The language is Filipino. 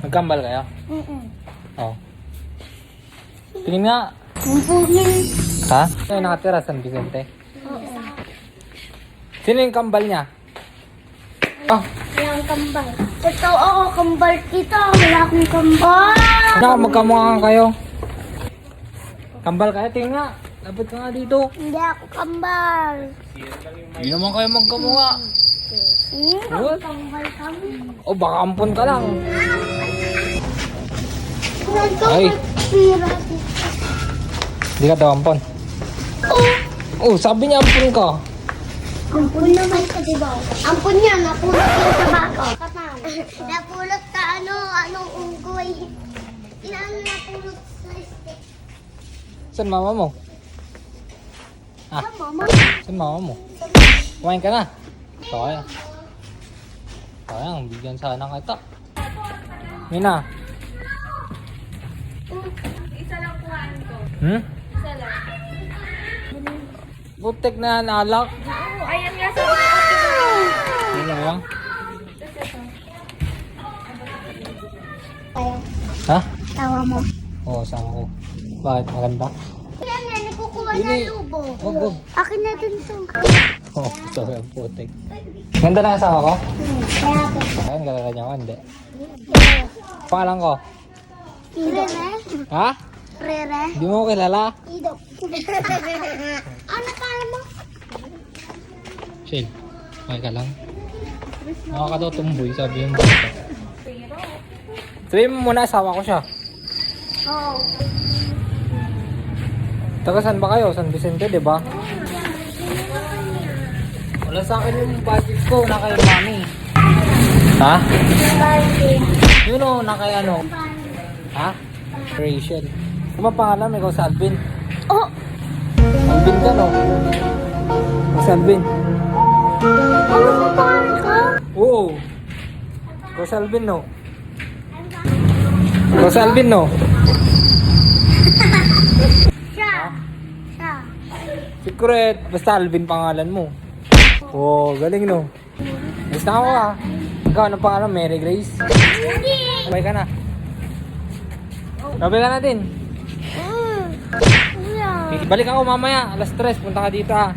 Nagkambal kayo? Oo. Tingin nga. Ha? Ay, nakatira San Vicente. Sino yung kambal niya? Ah, Walang kambal. Ito ako, kambal kita. Wala akong kambal. magkamukha kayo. Kambal kayo, tingin nga. Dapat ka nga dito. Hindi ako kambal. Hindi naman kayo magkamukha. What? Kambal kami. O baka ampon ka lang. Ay. Ay. Hindi ka daw ampon. Oh, sabi niya ampon ka. Ampun naman ka, diba? Ampun niya, napulot yung tabako. Napulot ka, anong unggoy. Napulot sa stick. Saan mama mo? Ah, Sa mama. saan mama mo? Kumain ka na. Sayang. Sayang, bigyan sana kita. Mina. Isa lang kuhaan ko. Hmm? Isa lang. Butek na alak. Oo, ayan nga sa ate mo. Yun lang lang. Kaya, Ha? tawa mo. Oo, sama ko. Bakit? Maganda? Yan nga, nagkukuha Hindi. na lubo. Wag, wag. Akin na din ito. Oo, sorry ang putek. Ganda na asawa ko? Kaya ako. Ayun, ganda niya ako. Hindi. Pangalan ko? Rere? Ha? Rere? Hindi mo ko kilala? Ido. Ano kala mo? Shane, okay ka lang? Nakaka daw tumboy, sabi yung bata. Sabihin mo muna, asawa ko siya. Oo. Taga saan ba kayo? San Vicente, di ba? Wala sa akin yung budget ko, na kay mami. Ha? Yun o, na kay ano? Ha? Rachel. Ano ba pangalan? Ikaw sa Alvin. Oh! Alvin ka, no? Mas Alvin. Ano ba pangalan ka? Oo. Ikaw sa Alvin, no? Ikaw sa Alvin, no? Siya. Siya. Secret. Basta Alvin pangalan mo. Oo, galing, no? Basta ako, ah. Ikaw, ano pangalan? Mary Grace? Hindi. Sabay ka na. Sabay ka na din. Kuya. Balik ako mamaya. Alas 3. Punta ka dito, ah.